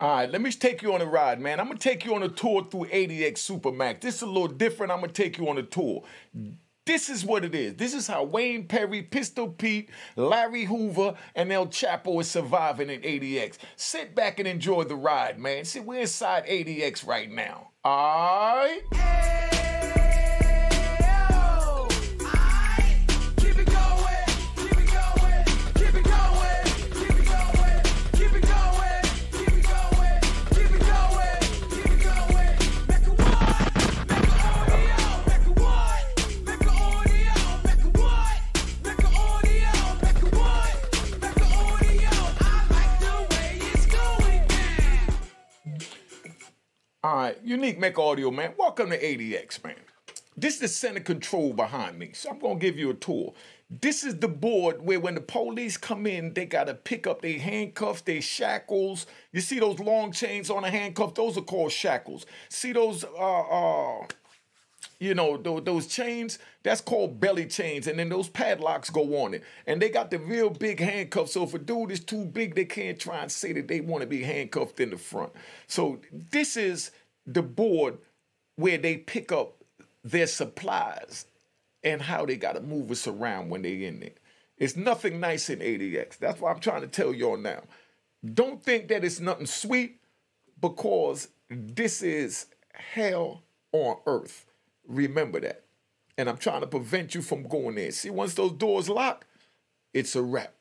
All right, let me take you on a ride, man. I'm going to take you on a tour through ADX Supermax. This is a little different. I'm going to take you on a tour. This is what it is. This is how Wayne Perry, Pistol Pete, Larry Hoover, and El Chapo is surviving in ADX. Sit back and enjoy the ride, man. See, we're inside ADX right now. All right? All right, Unique Make Audio, man. Welcome to ADX, man. This is the center control behind me, so I'm going to give you a tour. This is the board where when the police come in, they got to pick up their handcuffs, their shackles. You see those long chains on a handcuff? Those are called shackles. See those, those chains? That's called belly chains, and then those padlocks go on it. And they got the real big handcuffs, so if a dude is too big, they can't try and say that they want to be handcuffed in the front. So this is the board where they pick up their supplies and how they got to move us around when they in there. It's nothing nice in ADX. That's what I'm trying to tell y'all now. Don't think that it's nothing sweet, because this is hell on earth. Remember that. And I'm trying to prevent you from going there. See, once those doors lock, it's a wrap.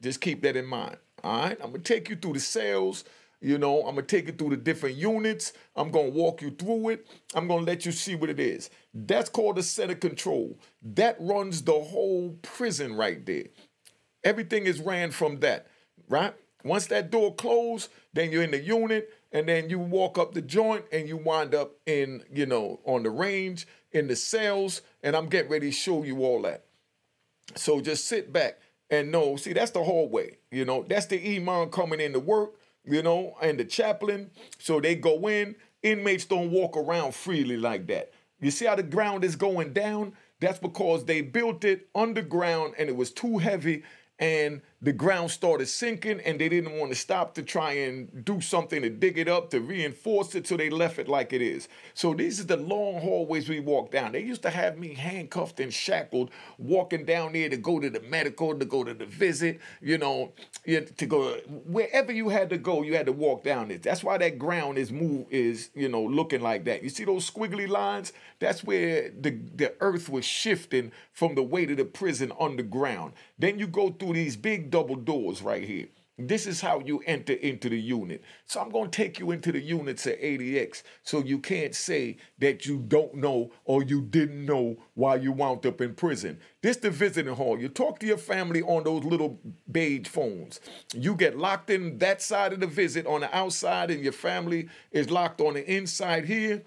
Just keep that in mind, all right? I'm going to take you through the cells. I'm going to take you through the different units. I'm going to walk you through it. I'm going to let you see what it is. That's called the center control. That runs the whole prison right there. Everything is ran from that, right? Once that door closed, then you're in the unit, and then you walk up the joint, and you wind up in, on the range, in the cells, and I'm getting ready to show you all that. So just sit back and know, see, that's the hallway, that's the imam coming in to work, and the chaplain. So they go in. Inmates don't walk around freely like that. You see how the ground is going down? That's because they built it underground, and it was too heavy, and the ground started sinking, and they didn't want to stop to try and do something to dig it up, to reinforce it, so they left it like it is. So these are the long hallways we walk down. They used to have me handcuffed and shackled, walking down there to go to the medical, to go to the visit, to go wherever you had to go, you had to walk down it. That's why that ground is looking like that. You see those squiggly lines? That's where the earth was shifting from the weight of the prison underground. Then you go through these big double doors right here. This is how you enter into the unit. So I'm going to take you into the units at ADX, so you can't say that you don't know or you didn't know why you wound up in prison. This the visiting hall. You talk to your family on those little beige phones. You get locked in that side of the visit on the outside, and your family is locked on the inside here.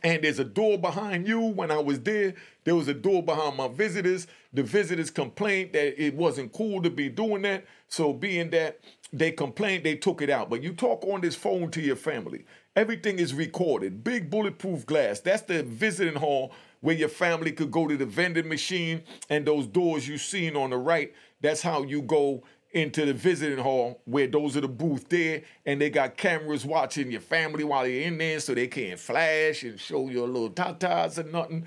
And there's a door behind you. When I was there was a door behind my visitors. The visitors complained that it wasn't cool to be doing that. So being that they complained, they took it out. But you talk on this phone to your family. Everything is recorded. Big bulletproof glass. That's the visiting hall where your family could go to the vending machine, and those doors you seen on the right, that's how you go into the visiting hall, where those are the booths there, and they got cameras watching your family while you're in there, so they can't flash and show your little tatas or nothing,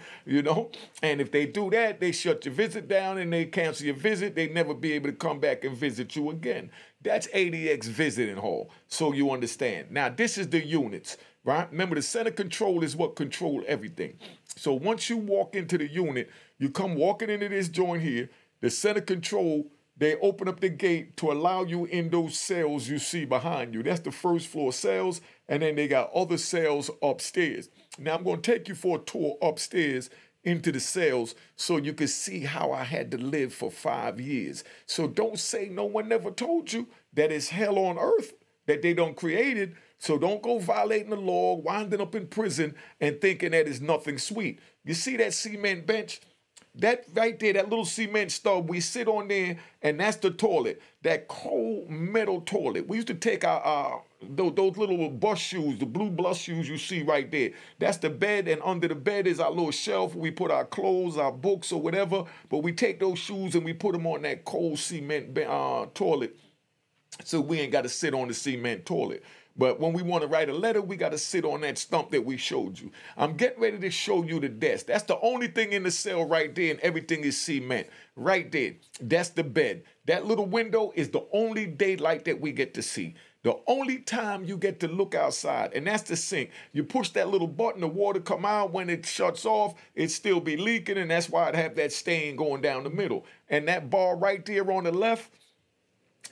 And if they do that, they shut your visit down and they cancel your visit. They never be able to come back and visit you again. That's ADX visiting hall, so you understand. Now, this is the units, right? Remember, the center control is what control everything. So once you walk into the unit, you come walking into this joint here, the center control. They open up the gate to allow you in those cells you see behind you. That's the first floor cells, and then they got other cells upstairs. Now I'm going to take you for a tour upstairs into the cells so you can see how I had to live for 5 years. So don't say no one never told you that it's hell on earth, that they don't create it. So don't go violating the law, winding up in prison, and thinking that it's nothing sweet. You see that cement bench? That right there, that little cement stub, we sit on there, and that's the toilet, that cold metal toilet. We used to take those little bus shoes, the blue bus shoes you see right there. That's the bed, and under the bed is our little shelf. We put our clothes, our books, or whatever, but we take those shoes and we put them on that cold cement toilet. So we ain't got to sit on the cement toilet. But when we want to write a letter, we got to sit on that stump that we showed you. I'm getting ready to show you the desk. That's the only thing in the cell right there, and everything is cement. Right there. That's the bed. That little window is the only daylight that we get to see. The only time you get to look outside, and that's the sink. You push that little button, the water come out. When it shuts off, it still be leaking, and that's why it have that stain going down the middle. And that bar right there on the left,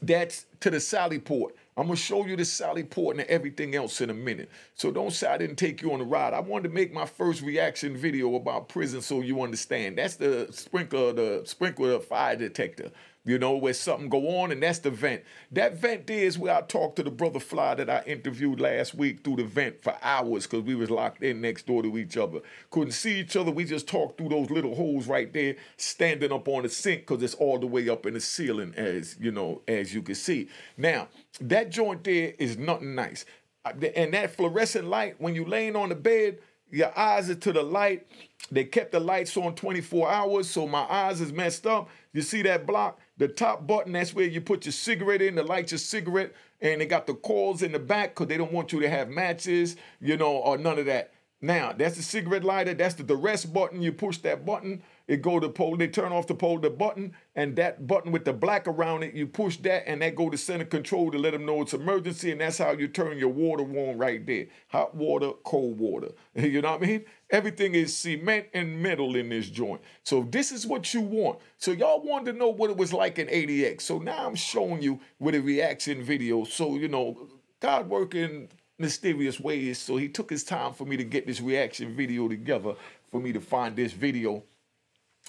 that's to the sally port. I'm going to show you the sally port and everything else in a minute. So don't say I didn't take you on the ride. I wanted to make my first reaction video about prison so you understand. That's the sprinkler fire detector. You know, where something go on, and that's the vent. That vent there is where I talked to the brother Fly that I interviewed last week through the vent for hours because we was locked in next door to each other. Couldn't see each other. We just talked through those little holes right there, standing up on the sink because it's all the way up in the ceiling, as you know, as you can see. Now, that joint there is nothing nice. And that fluorescent light, when you laying on the bed, your eyes are to the light. They kept the lights on 24 hours, so my eyes is messed up. You see that block? The top button, that's where you put your cigarette in, to light your cigarette, and they got the coils in the back because they don't want you to have matches, you know, or none of that. Now, that's the cigarette lighter. That's the rest button. You push that button, it go to pole. They turn off the pole, the button, and that button with the black around it, you push that, and that go to center control to let them know it's emergency, and that's how you turn your water on right there. Hot water, cold water. You know what I mean? Everything is cement and metal in this joint. So this is what you want. So y'all wanted to know what it was like in ADX. So now I'm showing you with a reaction video. So, you know, God working mysterious ways. So he took his time for me to get this reaction video together, for me to find this video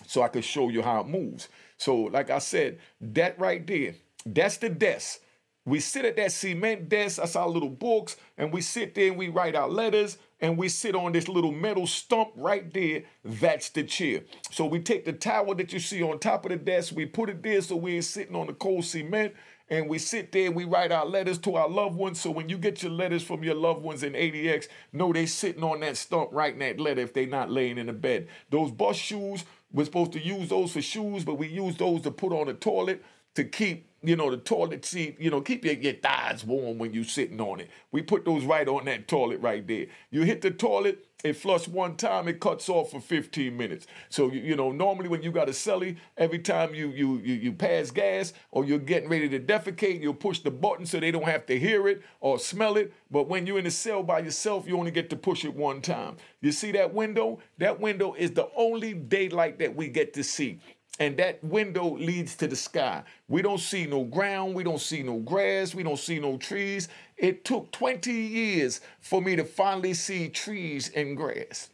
so I could show you how it moves. So like I said, that right there, that's the desk. We sit at that cement desk, that's our little books, and we sit there and we write our letters, and we sit on this little metal stump right there. That's the chair. So we take the towel that you see on top of the desk, we put it there so we ain't sitting on the cold cement, and we sit there and we write our letters to our loved ones. So when you get your letters from your loved ones in ADX, know they sitting on that stump writing that letter if they not laying in the bed. Those bus shoes, we're supposed to use those for shoes, but we use those to put on the toilet to keep, you know, the toilet seat, you know, keep your thighs warm when you sitting on it. We put those right on that toilet right there. You hit the toilet, it flush one time, it cuts off for 15 minutes. So, you know, normally when you got a celly, every time you pass gas or you're getting ready to defecate, you'll push the button so they don't have to hear it or smell it. But when you're in the cell by yourself, you only get to push it one time. You see that window? That window is the only daylight that we get to see. And that window leads to the sky. We don't see no ground. We don't see no grass. We don't see no trees. It took 20 years for me to finally see trees and grass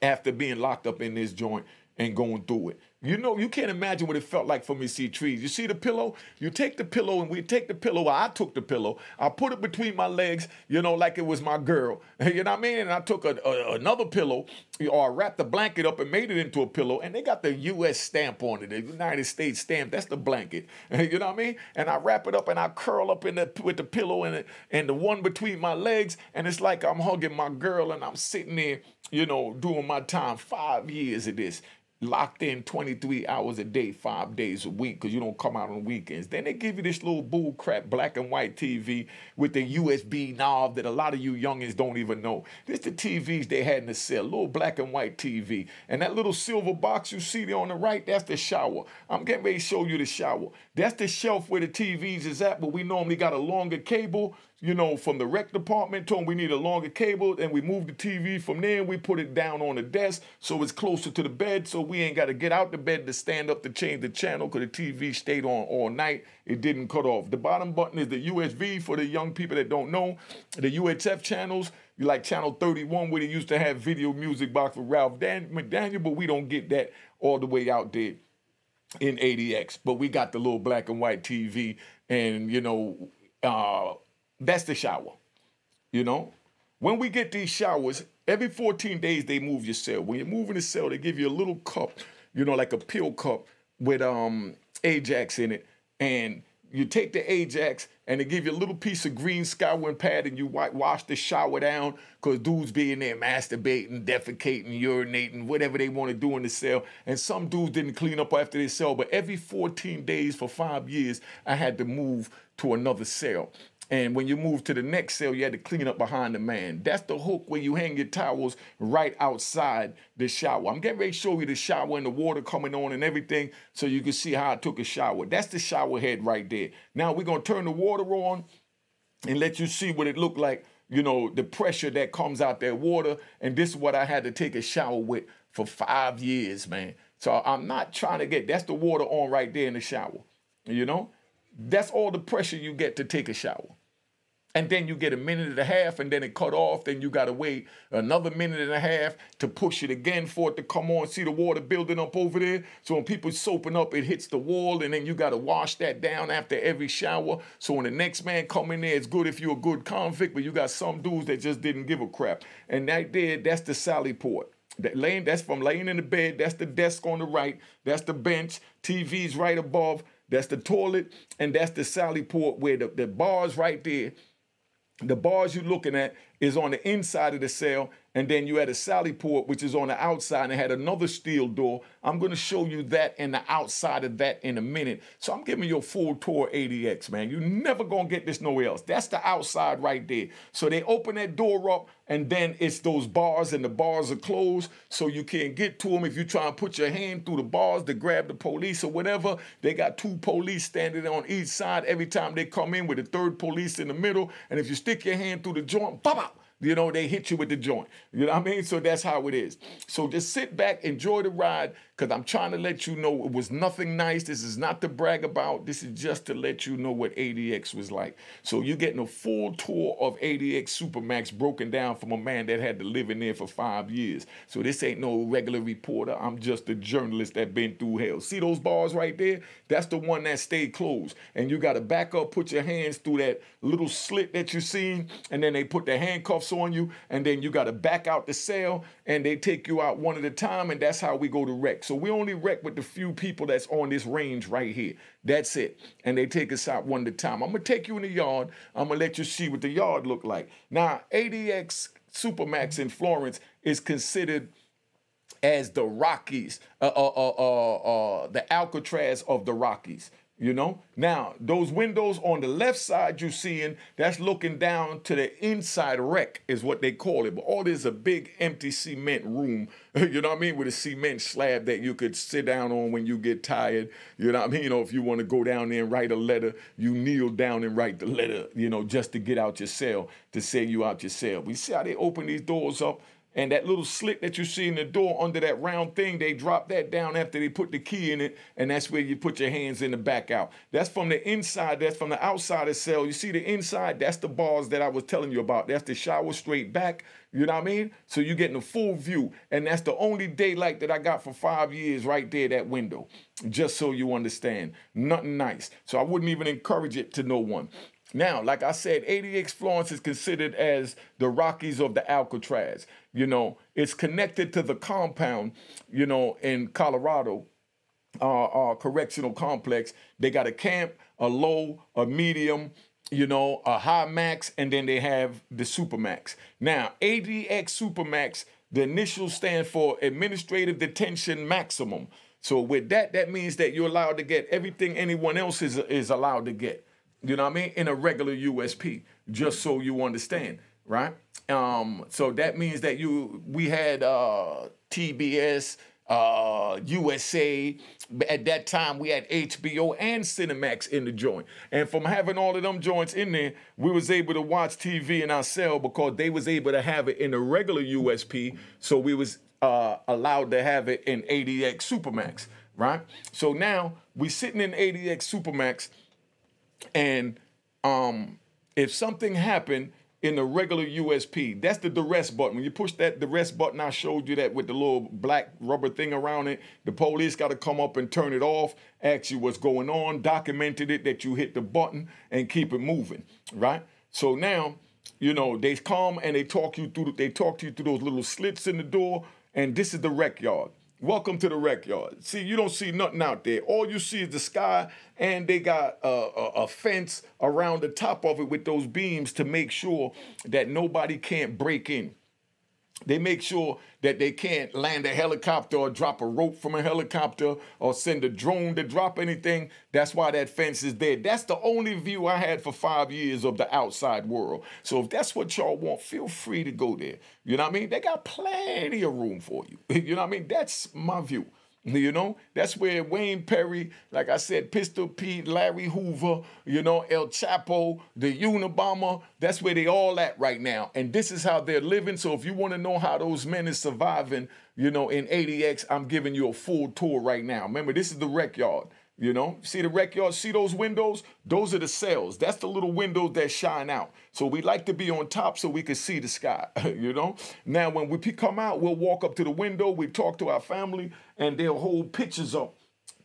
after being locked up in this joint and going through it. You know, you can't imagine what it felt like for me to see trees. You see the pillow? You take the pillow, and we take the pillow. Well, I took the pillow. I put it between my legs, you know, like it was my girl. You know what I mean? And I took another pillow, or I wrapped the blanket up and made it into a pillow. And they got the U.S. stamp on it, the United States stamp. That's the blanket. You know what I mean? And I wrap it up and I curl up with the pillow and the one between my legs. And it's like I'm hugging my girl and I'm sitting there, you know, doing my time. 5 years of this. Locked in 23 hours a day, 5 days a week, because you don't come out on weekends. Then they give you this little bull crap black and white TV with the USB knob that a lot of you youngins don't even know. This the TVs they had in the cell, little black and white TV. And that little silver box you see there on the right, that's the shower. I'm getting ready to show you the shower. That's the shelf where the TVs is at, but we normally got a longer cable, you know, from the rec department. Told them we need a longer cable, and we moved the TV from there, and we put it down on the desk so it's closer to the bed, so we ain't got to get out the bed to stand up to change the channel, because the TV stayed on all night. It didn't cut off. The bottom button is the USB for the young people that don't know. The UHF channels, you like channel 31 where they used to have video music box with Ralph McDaniel, but we don't get that all the way out there in ADX. But we got the little black and white TV, and, you know, that's the shower. You know, when we get these showers, every 14 days they move your cell. When you're moving the cell, they give you a little cup, you know, like a pill cup with Ajax in it, and you take the Ajax and they give you a little piece of green Skywind pad, and you wash the shower down, because dudes be in there masturbating, defecating, urinating, whatever they want to do in the cell. And some dudes didn't clean up after their cell, but every 14 days for 5 years, I had to move to another cell. And when you move to the next cell, you had to clean up behind the man. That's the hook where you hang your towels right outside the shower. I'm getting ready to show you the shower and the water coming on and everything so you can see how I took a shower. That's the shower head right there. Now we're going to turn the water on and let you see what it looked like, you know, the pressure that comes out that water. And this is what I had to take a shower with for 5 years, man. So I'm not trying to get, that's the water on right there in the shower, you know. That's all the pressure you get to take a shower. And then you get a minute and a half and then it cut off. Then you got to wait another minute and a half to push it again for it to come on. See the water building up over there? So when people soaping up, it hits the wall and then you got to wash that down after every shower. So when the next man come in there, it's good if you're a good convict, but you got some dudes that just didn't give a crap. And right there, that's the sally port. That's from laying in the bed. That's the desk on the right. That's the bench. TV's right above. That's the toilet. And that's the sally port where the bar's right there. The bars you're looking at is on the inside of the cell, and then you had a sally port, which is on the outside, and it had another steel door. I'm going to show you that and the outside of that in a minute. So I'm giving you a full tour ADX, man. You're never going to get this nowhere else. That's the outside right there. So they open that door up, and then it's those bars, and the bars are closed, so you can't get to them. If you try and put your hand through the bars to grab the police or whatever, they got 2 police standing on each side every time they come in with a 3rd police in the middle. And if you stick your hand through the joint, bop, you know, they hit you with the joint. You know what I mean? So that's how it is. So just sit back, enjoy the ride, because I'm trying to let you know it was nothing nice. This is not to brag about. This is just to let you know what ADX was like. So you're getting a full tour of ADX Supermax broken down from a man that had to live in there for 5 years. So this ain't no regular reporter. I'm just a journalist that been through hell. See those bars right there? That's the one that stayed closed. And you got to back up, put your hands through that little slit that you seen, and then they put the handcuffs on you, and then you got to back out the cell, and they take you out one at a time, and that's how we go to wreck. So we only wreck with the few people that's on this range right here. That's it. And they take us out one at a time. I'm going to take you in the yard. I'm going to let you see what the yard look like. Now, ADX Supermax in Florence is considered as the Rockies, the Alcatraz of the Rockies. You know, now those windows on the left side you're seeing, that's looking down to the inside wreck is what they call it. But all this is a big empty cement room, you know what I mean, with a cement slab that you could sit down on when you get tired. You know what I mean? You know, if you want to go down there and write a letter, you kneel down and write the letter, you know, just to get out your cell, to say you out your cell. We see how they open these doors up. And that little slit that you see in the door under that round thing, they drop that down after they put the key in it, and that's where you put your hands in the back out. That's from the inside, that's from the outside of the cell. You see the inside, that's the bars that I was telling you about. That's the shower straight back, you know what I mean? So you're getting a full view, and that's the only daylight that I got for 5 years right there, that window, just so you understand. Nothing nice. So I wouldn't even encourage it to no one. Now, like I said, ADX Florence is considered as the Rockies of the Alcatraz. You know, it's connected to the compound, you know, in Colorado, correctional complex. They got a camp, a low, a medium, you know, a high max, and then they have the Supermax. Now, ADX Supermax, the initials stand for Administrative Detention Maximum. So with that, that means that you're allowed to get everything anyone else is allowed to get. You know what I mean? In a regular USP, just so you understand, right? So that means that we had TBS, USA. At that time, we had HBO and Cinemax in the joint. And from having all of them joints in there, we was able to watch TV in our cell because they was able to have it in a regular USP, so we was allowed to have it in ADX Supermax, right? So now we sitting in ADX Supermax, and if something happened in the regular USP, that's the duress button. When you push that duress button, I showed you that with the little black rubber thing around it, the police got to come up and turn it off, ask you what's going on, documented it that you hit the button, and keep it moving, right? So now, you know, they come and they talk to you through those little slits in the door, and this is the rec yard. Welcome to the rec yard. See, you don't see nothing out there. All you see is the sky, and they got a fence around the top of it with those beams to make sure that nobody can't break in. They make sure that they can't land a helicopter or drop a rope from a helicopter or send a drone to drop anything. That's why that fence is there. That's the only view I had for 5 years of the outside world. So if that's what y'all want, feel free to go there. You know what I mean? They got plenty of room for you. You know what I mean? That's my view. You know, that's where Wayne Perry, like I said, Pistol Pete, Larry Hoover, you know, El Chapo, the Unabomber, that's where they all at right now. And this is how they're living. So if you want to know how those men is surviving, you know, in ADX, I'm giving you a full tour right now. Remember, this is the rec yard. You know, see the rec yard, see those windows? Those are the cells. That's the little windows that shine out. So we like to be on top so we can see the sky, you know? Now, when we come out, we'll walk up to the window, we talk to our family, and they'll hold pictures up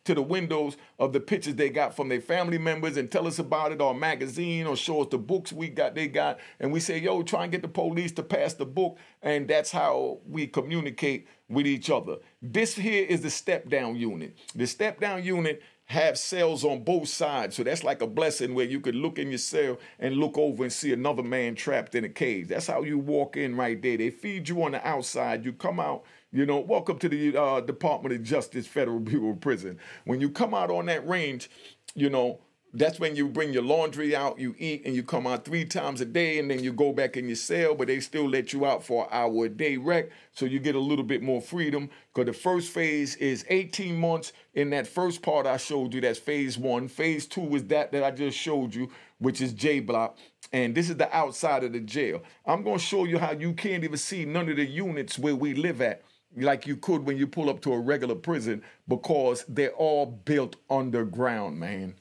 to the windows of the pictures they got from their family members and tell us about it, or magazine, or show us the books they got. And we say, yo, try and get the police to pass the book. And that's how we communicate with each other. This here is the step-down unit. The step-down unit have cells on both sides. So that's like a blessing where you could look in your cell and look over and see another man trapped in a cage. That's how you walk in right there. They feed you on the outside. You come out, you know, welcome to the Department of Justice Federal Bureau of Prison. When you come out on that range, you know, that's when you bring your laundry out, you eat, and you come out 3 times a day, and then you go back in your cell, but they still let you out for an hour a day rec, so you get a little bit more freedom, because the first phase is 18 months. In that first part I showed you, that's phase 1. Phase 2 is that I just showed you, which is J Block, and this is the outside of the jail. I'm going to show you how you can't even see none of the units where we live at, like you could when you pull up to a regular prison, because they're all built underground, man.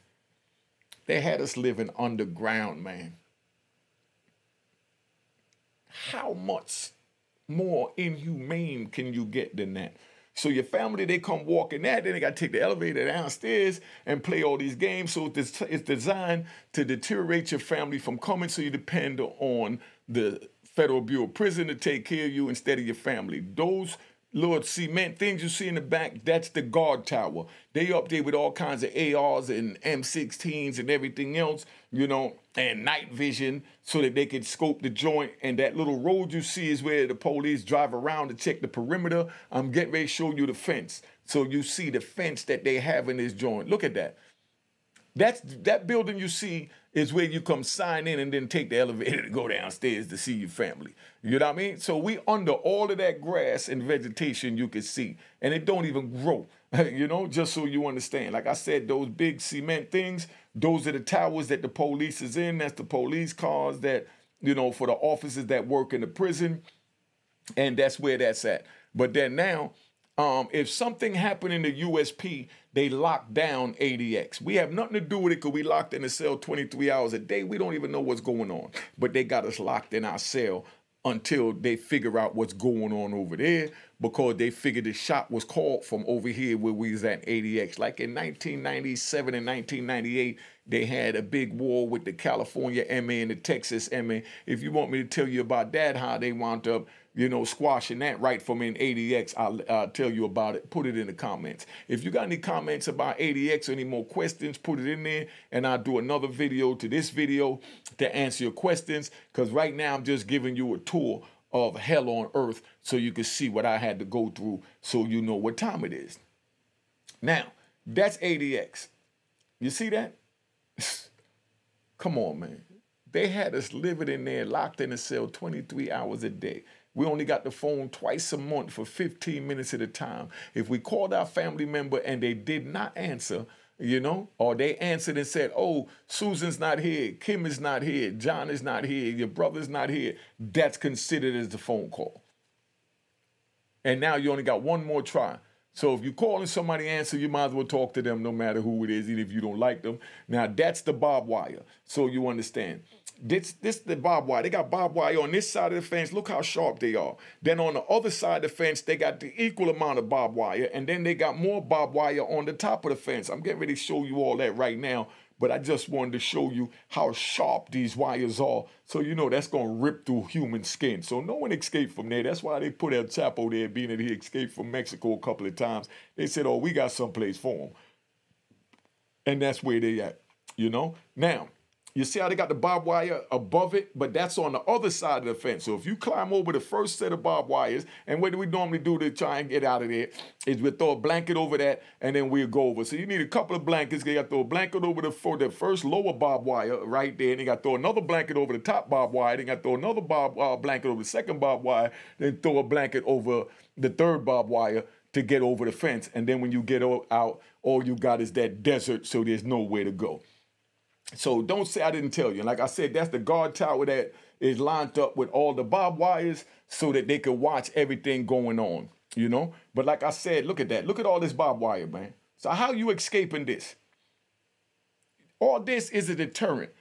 They had us living underground, man. How much more inhumane can you get than that? So your family, they come walking that, then they got to take the elevator downstairs and play all these games. So it's designed to deteriorate your family from coming, so you depend on the Federal Bureau of Prison to take care of you instead of your family. Those little cement things you see in the back, that's the guard tower. They up there with all kinds of ARs and M16s and everything else, you know, and night vision so that they can scope the joint. And that little road you see is where the police drive around to check the perimeter. I'm getting ready to show you the fence. So you see the fence that they have in this joint. Look at that. That building you see is where you come sign in and then take the elevator to go downstairs to see your family. You know what I mean? So we under all of that grass and vegetation you can see, and it don't even grow, you know, just so you understand. Like I said, those big cement things, those are the towers that the police is in. That's the police cars that, you know, for the officers that work in the prison, and that's where that's at. But then now, if something happened in the USP, they locked down ADX. We have nothing to do with it because we locked in the cell 23 hours a day. We don't even know what's going on. But they got us locked in our cell until they figure out what's going on over there, because they figured the shot was called from over here where we was at ADX. Like in 1997 and 1998, they had a big war with the California MA and the Texas MA. If you want me to tell you about that, how they wound up, you know, squashing that right from in ADX, I'll tell you about it. Put it in the comments. If you got any comments about ADX or any more questions, put it in there, and I'll do another video to this video to answer your questions, because right now I'm just giving you a tour of hell on earth so you can see what I had to go through so you know what time it is. Now, that's ADX. You see that? Come on, man. They had us living in there, locked in a cell 23 hours a day. We only got the phone twice a month for 15 minutes at a time. If we called our family member and they did not answer, you know, or they answered and said, oh, Susan's not here, Kim is not here, John is not here, your brother's not here, that's considered as the phone call. And now you only got one more try. So if you call and somebody answer, you might as well talk to them no matter who it is, even if you don't like them. Now, that's the barbed wire, so you understand. This the barbed wire. They got barbed wire on this side of the fence. Look how sharp they are. Then on the other side of the fence, they got the equal amount of barbed wire, and then they got more barbed wire on the top of the fence. I'm getting ready to show you all that right now, but I just wanted to show you how sharp these wires are, so you know that's going to rip through human skin. So no one escaped from there. That's why they put El Chapo there, being that he escaped from Mexico a couple of times. They said, oh, we got someplace for him. And that's where they at, you know? Now, You see how they got the barbed wire above it, but that's on the other side of the fence. So if you climb over the first set of barbed wires, and what do we normally do to try and get out of there is we throw a blanket over that, and then we'll go over. So you need a couple of blankets. You got to throw a blanket over the first lower barbed wire right there, and you got to throw another blanket over the top barbed wire. Then you got to throw another blanket over the second barbed wire, then throw a blanket over the third barbed wire to get over the fence. And then when you get out, all you got is that desert, so there's nowhere to go. So don't say I didn't tell you. And like I said, that's the guard tower that is lined up with all the barbed wires so that they can watch everything going on, you know? But like I said, look at that. Look at all this barbed wire, man. So how you escaping this? All this is a deterrent.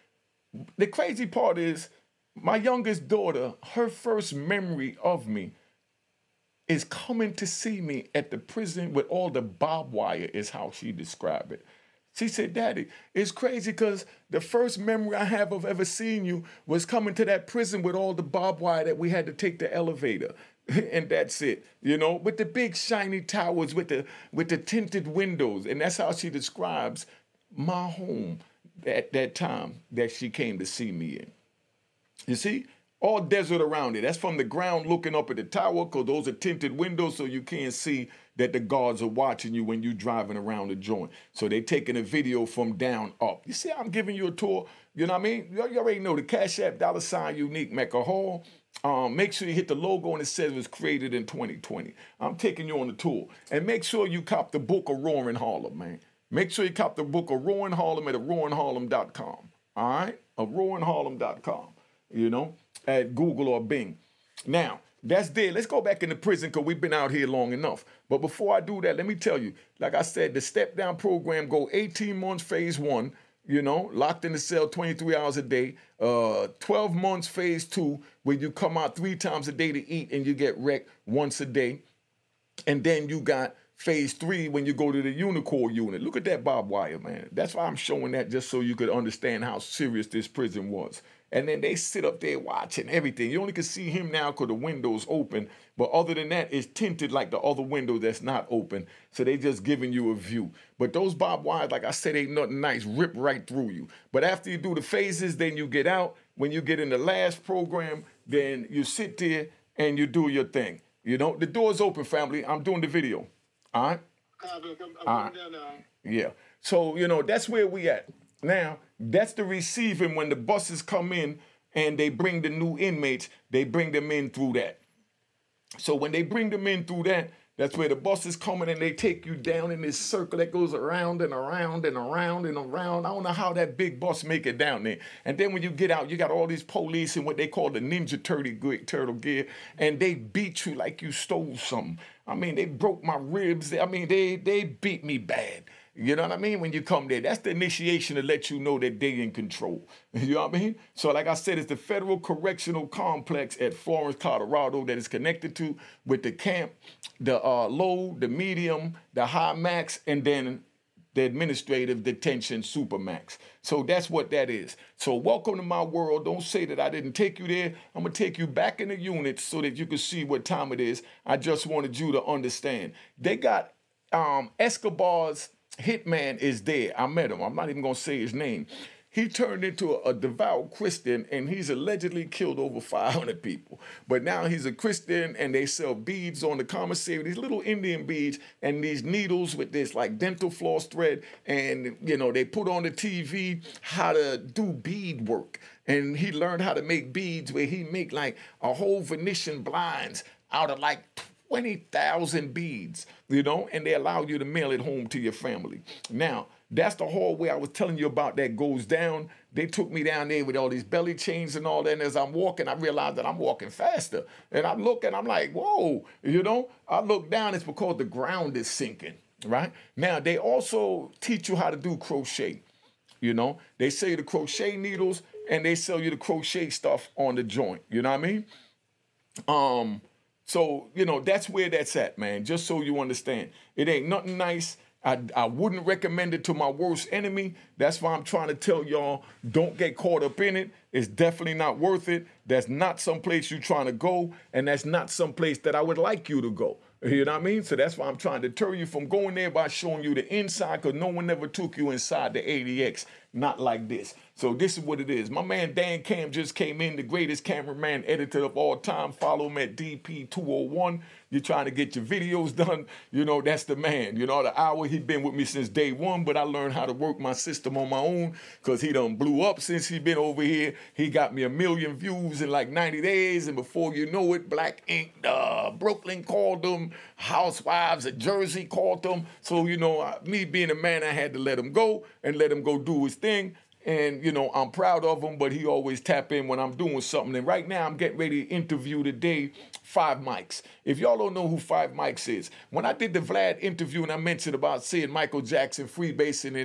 The crazy part is my youngest daughter, her first memory of me is coming to see me at the prison with all the barbed wire is how she described it. She said, Daddy, it's crazy because the first memory I have of ever seeing you was coming to that prison with all the barbed wire that we had to take the elevator. And that's it, you know, with the big shiny towers, with the tinted windows. And that's how she describes my home at that time that she came to see me in. You see? All desert around it. That's from the ground looking up at the tower because those are tinted windows so you can't see that the guards are watching you when you're driving around the joint. So they're taking a video from down up. You see I'm giving you a tour? You know what I mean? You already know the Cash App, $ Unique Mecca Hall. Make sure you hit the logo and it says it was created in 2020. I'm taking you on the tour. And make sure you cop the book of Roaring Harlem, man. Make sure you cop the book of Roaring Harlem at roaringharlem.com. All right? roaringharlem.com. You know? At Google or Bing. Now, that's there. Let's go back into prison because we've been out here long enough. But before I do that, let me tell you, like I said, the step down program go 18 months phase 1, you know, locked in the cell 23 hours a day, 12 months phase 2, where you come out 3 times a day to eat and you get wrecked once a day. And then you got phase 3 when you go to the Unicorn unit. Look at that barbed wire, man. That's why I'm showing that just so you could understand how serious this prison was. And then they sit up there watching everything. You only can see him now because the window's open. But other than that, it's tinted like the other window that's not open. So they just giving you a view. But those barbed wires, like I said, ain't nothing nice. Rip right through you. But after you do the phases, then you get out. When you get in the last program, then you sit there and you do your thing. You know, the door's open, family. I'm doing the video. All right? All right. Yeah. So, you know, that's where we at. Now, that's the receiving when the buses come in and they bring the new inmates, they bring them in through that. So when they bring them in through that, that's where the bus is coming and they take you down in this circle that goes around and around and around and around. I don't know how that big bus make it down there. And then when you get out, you got all these police in what they call the Ninja Turtle gear, and they beat you like you stole something. I mean, they broke my ribs. I mean, they beat me bad. You know what I mean? When you come there, that's the initiation to let you know that they in control. You know what I mean? So like I said, it's the Federal Correctional Complex at Florence, Colorado that is connected to with the camp, the low, the medium, the high max, and then the administrative detention supermax. So that's what that is. So welcome to my world. Don't say that I didn't take you there. I'm going to take you back in the unit so that you can see what time it is. I just wanted you to understand. They got Escobar's hitman is there. I met him. I'm not even going to say his name. He turned into a devout Christian, and he's allegedly killed over 500 people. But now he's a Christian, and they sell beads on the commissary, these little Indian beads, and these needles with this like dental floss thread. And, you know, they put on the TV how to do bead work. And he learned how to make beads where he make like a whole Venetian blinds out of like 20,000 beads, you know, and they allow you to mail it home to your family. Now, that's the hallway I was telling you about that goes down. They took me down there with all these belly chains and all that. And as I'm walking, I realized that I'm walking faster. And I'm looking, I'm like, whoa, you know, I look down, it's because the ground is sinking, right? Now, they also teach you how to do crochet. You know, they sell you the crochet needles and they sell you the crochet stuff on the joint. You know what I mean? So, you know, that's where that's at, man, just so you understand. It ain't nothing nice. I wouldn't recommend it to my worst enemy. That's why I'm trying to tell y'all, don't get caught up in it. It's definitely not worth it. That's not someplace you're trying to go, and that's not someplace that I would like you to go. You know what I mean? So that's why I'm trying to deter you from going there by showing you the inside, because no one ever took you inside the ADX, not like this. So this is what it is. My man Dan Cam just came in, the greatest cameraman editor of all time. Follow him at DP201. You're trying to get your videos done, you know, that's the man. You know, the hour, he been with me since day one, but I learned how to work my system on my own because he done blew up since he been over here. He got me 1 million views in like 90 days, and before you know it, Black Ink, Brooklyn called them, Housewives of Jersey called them. So, you know, me being a man, I had to let him go and let him go do his thing. And, you know, I'm proud of him, but he always tap in when I'm doing something. And right now, I'm getting ready to interview today 5 Mics. If y'all don't know who 5 Mics is, when I did the Vlad interview and I mentioned about seeing Michael Jackson freebasing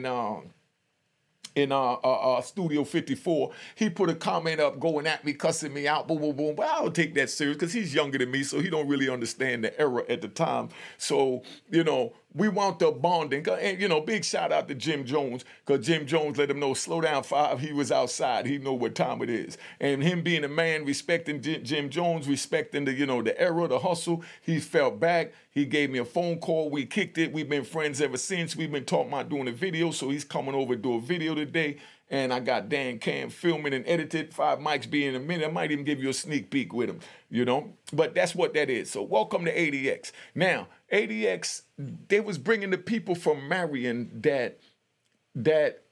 in Studio 54, he put a comment up going at me, cussing me out, boom, boom, boom. But I don't take that serious because he's younger than me, so he don't really understand the era at the time. So, you know, we wound up bonding. And, you know, big shout out to Jim Jones, because Jim Jones let him know, slow down, 5. He was outside. He know what time it is. And him being a man, respecting Jim Jones, respecting the, you know, the era, the hustle, he felt back. He gave me a phone call. We kicked it. We've been friends ever since. We've been talking about doing a video, so he's coming over to do a video today. And I got Dan Cam filming and edited. 5 Mics be in a minute. I might even give you a sneak peek with him, you know. But that's what that is. So welcome to ADX. Now, ADX, they was bringing the people from Marion that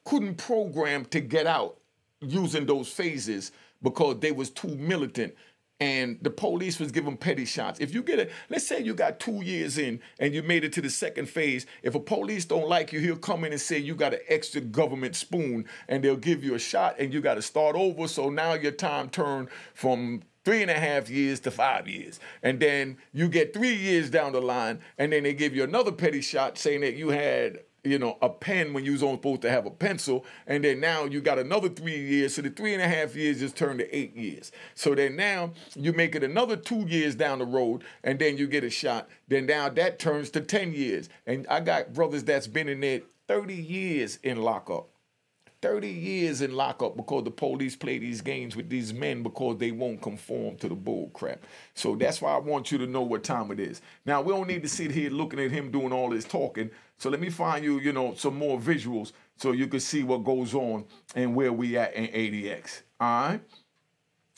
couldn't program to get out using those phases because they was too militant. And the police was giving petty shots. If you get let's say you got 2 years in and you made it to the second phase, if a police don't like you, he'll come in and say you got an extra government spoon and they'll give you a shot and you got to start over. So now your time turned from 3.5 years to 5 years. And then you get 3 years down the line and then they give you another petty shot saying that you had, you know, a pen when you was only supposed to have a pencil, and then now you got another 3 years, so the 3.5 years just turned to 8 years. So then now you make it another 2 years down the road, and then you get a shot. Then now that turns to 10 years. And I got brothers that's been in there 30 years in lockup. 30 years in lockup because the police play these games with these men because they won't conform to the bull crap. So that's why I want you to know what time it is. Now, we don't need to sit here looking at him doing all this talking. So let me find you, you know, some more visuals so you can see what goes on and where we at in ADX. All right?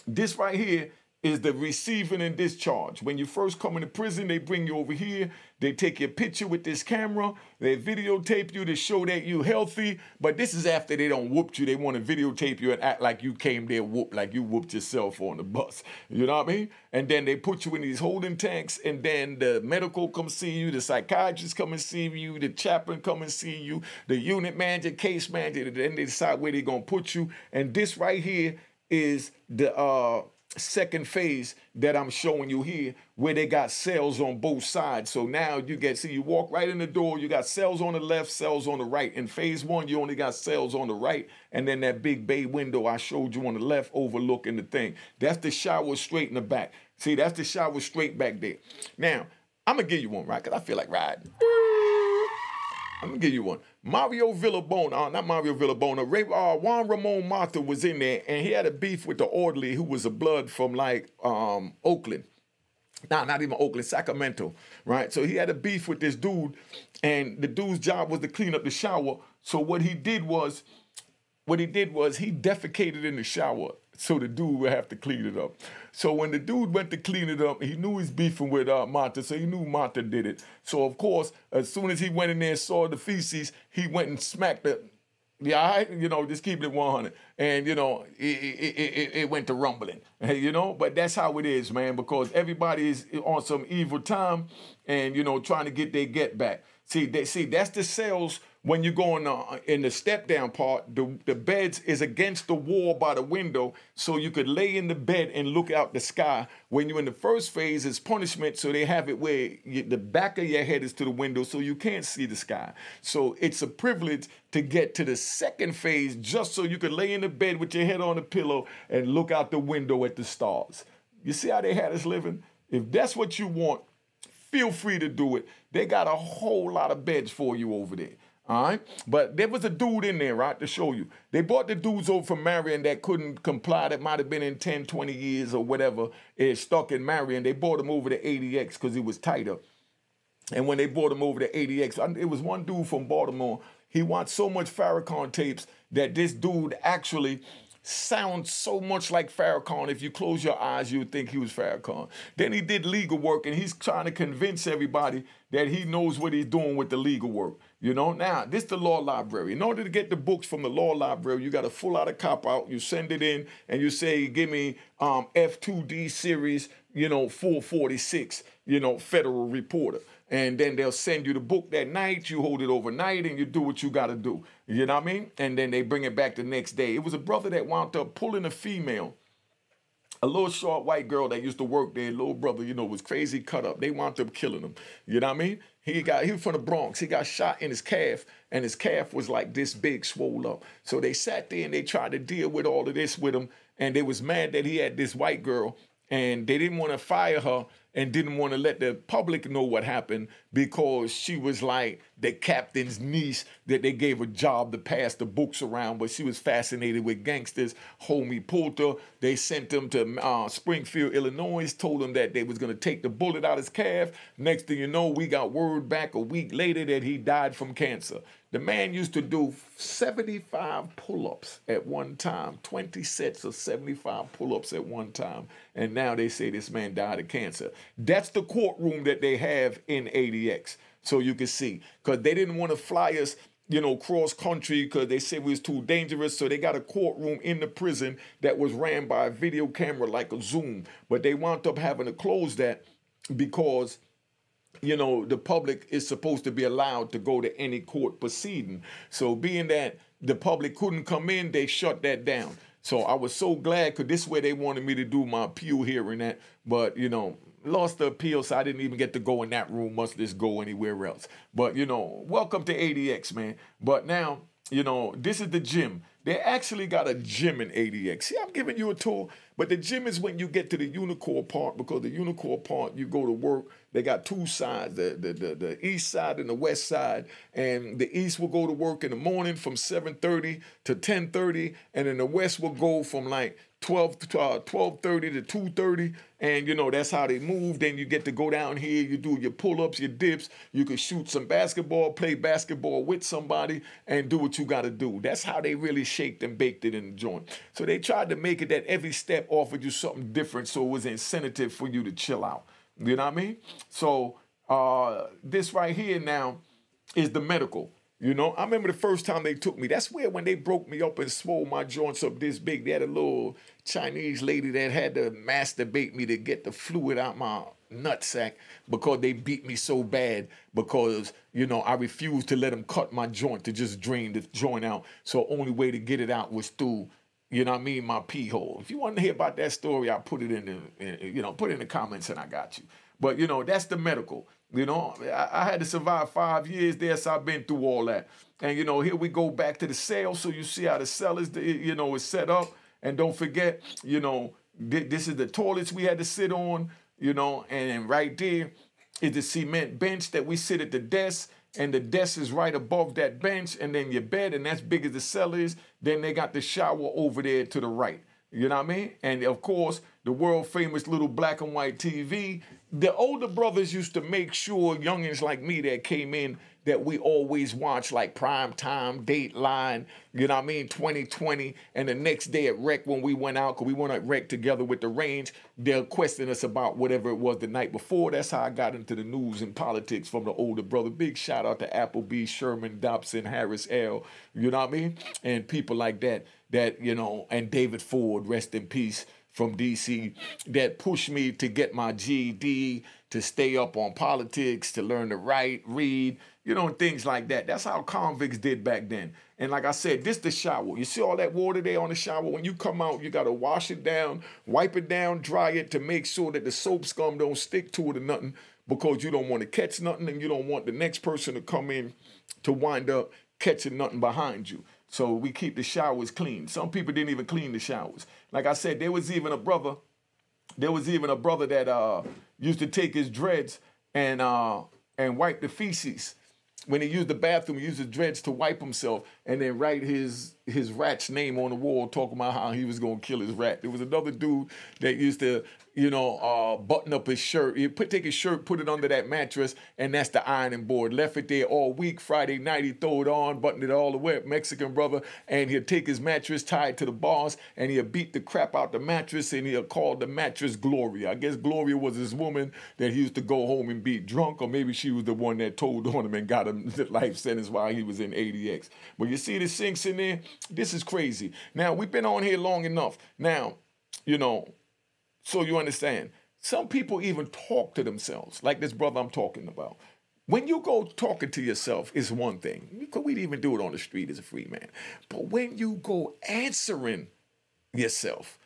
This right here is the receiving and discharge. When you first come into prison, they bring you over here. They take your picture with this camera. They videotape you to show that you healthy. But this is after they don't whoop you. They want to videotape you and act like you came there whooped, like you whooped yourself on the bus. You know what I mean? And then they put you in these holding tanks, and then the medical come see you, the psychiatrist come and see you, the chaplain come and see you, the unit manager, case manager, then they decide where they're going to put you. And this right here is the second phase that I'm showing you here, where they got cells on both sides. So now you you walk right in the door, you got cells on the left, cells on the right. In phase 1, you only got cells on the right, and then that big bay window I showed you on the left overlooking the thing. That's the shower straight in the back. See, that's the shower straight back there. Now, I'm going to give you one, right, because I feel like riding. I'm going to give you one. Mario Villabona, not Mario Villabona, Juan Ramon Mata was in there, and he had a beef with the orderly who was a blood from, like, Oakland. Nah, not even Oakland, Sacramento, right? So he had a beef with this dude, and the dude's job was to clean up the shower. So what he did was he defecated in the shower, so the dude would have to clean it up. So when the dude went to clean it up, he knew he's beefing with Mata, so he knew Mata did it. So, of course, as soon as he went in there and saw the feces, he went and smacked it. Yeah, all right? You know, just keep it 100. And, you know, it went to rumbling, you know? But that's how it is, man, because everybody is on some evil time and, you know, trying to get their get back. See, that's the cells. When you go in the step down part, the beds is against the wall by the window, so you could lay in the bed and look out the sky. When you're in the first phase, it's punishment, so they have it where the back of your head is to the window, so you can't see the sky. So it's a privilege to get to the second phase just so you could lay in the bed with your head on the pillow and look out the window at the stars. You see how they had us living? If that's what you want, feel free to do it. They got a whole lot of beds for you over there. All right? But there was a dude in there, right, to show you. They brought the dudes over from Marion that couldn't comply, that might have been in 10, 20 years or whatever, stuck in Marion. They brought him over to ADX because it was tighter. And when they brought him over to ADX, it was one dude from Baltimore. He watched so much Farrakhan tapes that this dude actually sounds so much like Farrakhan. If you close your eyes, you would think he was Farrakhan. Then he did legal work, and he's trying to convince everybody that he knows what he's doing with the legal work. You know, now, this is the law library. In order to get the books from the law library, you got to pull out a cop out, you send it in, and you say, give me F2D series, 446, Federal Reporter. And then they'll send you the book that night, you hold it overnight, and you do what you got to do. You know what I mean? And then they bring it back the next day. It was a brother that wound up pulling a female, a little short white girl that used to work there, little brother, was crazy cut up. They wound up killing him. You know what I mean? He was from the Bronx. He got shot in his calf, and his calf was like this big, swole up. So they sat there and they tried to deal with all of this with him, and they was mad that he had this white girl, and they didn't want to fire her and didn't want to let the public know what happened because she was like the captain's niece that they gave a job to pass the books around, but she was fascinated with gangsters. Homie pulled her. They sent him to Springfield, Illinois, told him that they was going to take the bullet out his calf. Next thing you know, we got word back a week later that he died from cancer. The man used to do 75 pull-ups at one time, 20 sets of 75 pull-ups at one time. And now they say this man died of cancer. That's the courtroom that they have in ADX. So you can see, because they didn't want to fly us, cross country because they said we was too dangerous. So they got a courtroom in the prison that was ran by a video camera like a Zoom. But they wound up having to close that because the public is supposed to be allowed to go to any court proceeding. So being that the public couldn't come in, they shut that down. So I was so glad because this is where they wanted me to do my appeal hearing at. But, lost the appeal, so I didn't even get to go in that room, much less go anywhere else. But, welcome to ADX, man. But now, this is the gym. They actually got a gym in ADX. See, I'm giving you a tour, but the gym is when you get to the Unicorn part, because the Unicorn part, you go to work. They got two sides, the east side and the west side. And the east will go to work in the morning from 7:30 to 10:30, and then the west will go from like 12:30 to 2:30, and that's how they move. Then you get to go down here, you do your pull-ups, your dips, you can shoot some basketball, play basketball with somebody, and do what you got to do. That's how they really shaped and baked it in the joint. So they tried to make it that every step offered you something different, so it was incentive for you to chill out. You know what I mean? So this right here now is the medical. I remember the first time they took me. That's where when they broke me up and swole my joints up this big, they had a little Chinese lady that had to masturbate me to get the fluid out my nutsack because they beat me so bad because, I refused to let them cut my joint to just drain the joint out. So only way to get it out was through, my pee hole. If you want to hear about that story, I'll put it put it in the comments and I got you. But, that's the medical. I had to survive 5 years there, so I've been through all that. And, here we go back to the cell. So you see how the cell is, is set up. And don't forget, this is the toilets we had to sit on, and right there is the cement bench that we sit at the desk. And the desk is right above that bench. And then your bed, and that's big as the cell is. Then they got the shower over there to the right. You know what I mean? And, of course, the world-famous little black and white TV. The older brothers used to make sure youngins like me that came in that we always watch like Prime Time, Dateline, 2020. And the next day at Rec when we went out, because we went at Rec together with the Range, they'll question us about whatever it was the night before. That's how I got into the news and politics from the older brother. Big shout out to Appleby, Sherman, Dobson, Harris L., you know what I mean? And people like that, and David Ford, rest in peace, from D.C., that pushed me to get my GED, to stay up on politics, to learn to write, read, things like that. That's how convicts did back then. And like I said, this the shower. You see all that water there on the shower? When you come out, you got to wash it down, wipe it down, dry it to make sure that the soap scum don't stick to it or nothing, because you don't want to catch nothing and you don't want the next person to come in to wind up catching nothing behind you. So we keep the showers clean. Some people didn't even clean the showers. Like I said, there was even a brother that used to take his dreads and wipe the feces. When he used the bathroom, he used his dreads to wipe himself and then write his his rat's name on the wall talking about how he was going to kill his rat. There was another dude that used to, you know, button up his shirt. He'd take his shirt, put it under that mattress, and that's the ironing board. Left it there all week. Friday night, he throw it on, button it all the way up, Mexican brother, and he'll take his mattress, tie it to the bars, and he'll beat the crap out the mattress, and he'll call the mattress Gloria. I guess Gloria was his woman that he used to go home and beat drunk, or maybe she was the one that told on him and got him the life sentence while he was in ADX. But you see the sinks in there? This is crazy. Now, we've been on here long enough. Now, you know, so you understand, some people even talk to themselves, like this brother I'm talking about. When you go talking to yourself, it's one thing. We'd even do it on the street as a free man. But when you go answering yourself,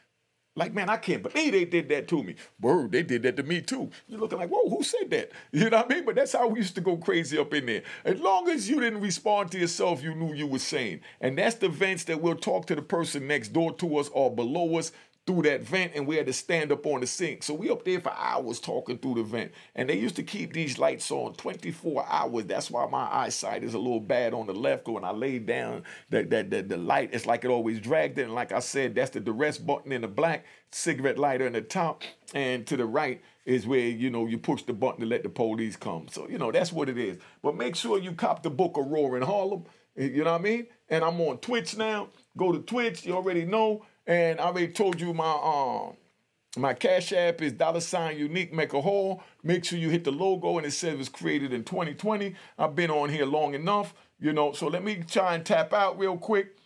like, man, I can't believe they did that to me. Word, they did that to me too. You're looking like, whoa, who said that? You know what I mean? But that's how we used to go crazy up in there. As long as you didn't respond to yourself, you knew you were sane. And that's the vents that we'll talk to the person next door to us or below us through that vent, and we had to stand up on the sink. So we up there for hours talking through the vent. And they used to keep these lights on 24 hours. That's why my eyesight is a little bad on the left. When I lay down, the light, it's like it always dragged it. And like I said, that's the duress button in the black, cigarette lighter in the top, and to the right is where, you know, you push the button to let the police come. So, you know, that's what it is. But make sure you cop the book of Roaring Harlem. You know what I mean? And I'm on Twitch now. Go to Twitch. You already know. And I already told you my Cash App is $Unique Make a Hole. Make sure you hit the logo, and it says it was created in 2020. I've been on here long enough, you know. So let me try and tap out real quick.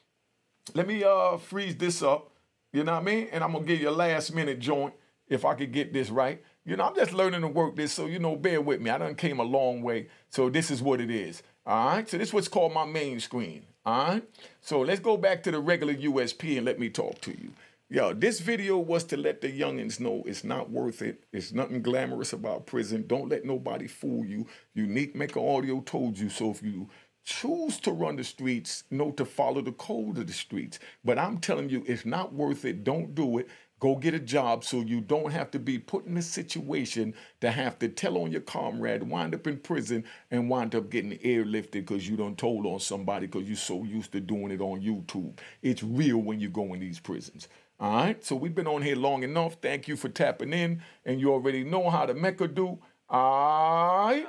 Let me freeze this up, you know what I mean? And I'm going to give you a last-minute joint if I could get this right. You know, I'm just learning to work this, so, you know, bear with me. I done came a long way, so this is what it is, all right? So this is what's called my main screen. All right, so let's go back to the regular USP and let me talk to you. Yo, this video was to let the youngins know it's not worth it. It's nothing glamorous about prison. Don't let nobody fool you. Unique Maker Audio told you. So if you choose to run the streets, know to follow the code of the streets. But I'm telling you, it's not worth it. Don't do it. Go get a job so you don't have to be put in a situation to have to tell on your comrade, wind up in prison, and wind up getting airlifted because you done told on somebody because you're so used to doing it on YouTube. It's real when you go in these prisons. All right? So we've been on here long enough. Thank you for tapping in, and you already know how the Mecca do. All right?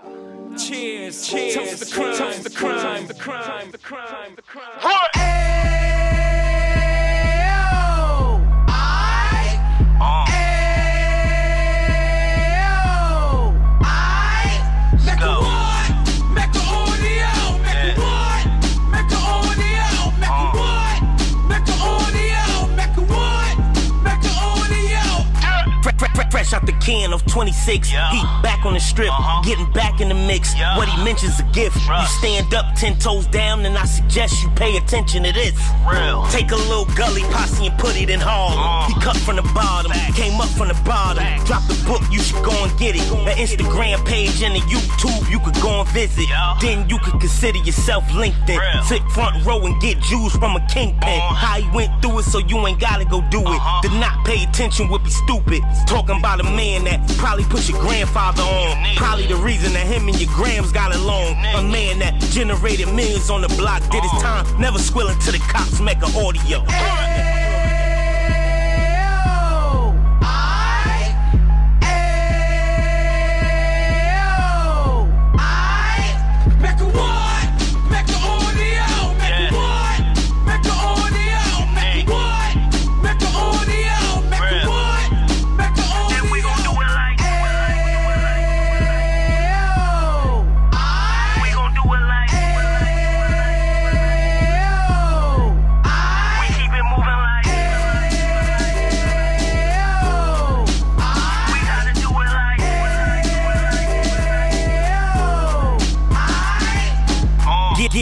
Cheers, cheers, toast the crime, toast the crime, the crime, the crime, the crime. What? Fresh out the can of 26, he back on the strip, getting back in the mix. What he mentions a gift. You stand up 10 toes down, and I suggest you pay attention to this. Take a little gully posse and put it in Harlem. He cut from the bottom, came up from the bottom. Drop the book, you should go and get it. The Instagram page and the YouTube, you could go and visit. Then you could consider yourself LinkedIn. Sit front row and get Jews from a kingpin. How he went through it, so you ain't gotta go do it. To not pay attention would be stupid. Talking about a man that probably put your grandfather on. Probably the reason that him and your grams got along. A man that generated millions on the block, did his time, never squilling to the cops, make an audio.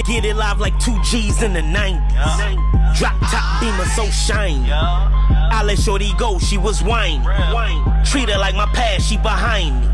Get it live like 2 G's in the 90s. Drop top beamer so shiny. I let shorty go, she was whining. Treat her like my past, she behind me.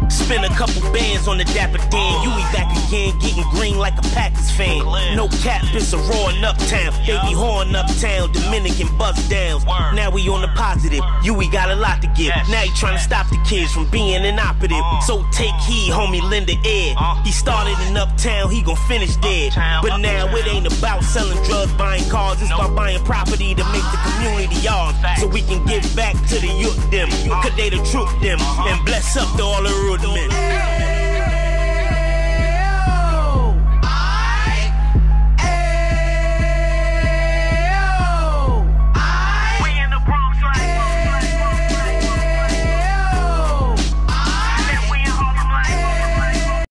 Spend a couple bands on the Dapper Dan. You be back again, getting green like a Packers fan. No cap, it's a raw in Uptown. They be horn Uptown, Dominican bust downs. Now we on the positive, we got a lot to give. Now he trying to stop the kids from being inoperative. So take heed, homie, lend an ear. He started in Uptown, he gon' finish dead. But now it ain't about selling drugs, buying cause. It's about buying property to make the community ours, so we can give back to the youth them, cause they the truth them, and bless up to all the root men.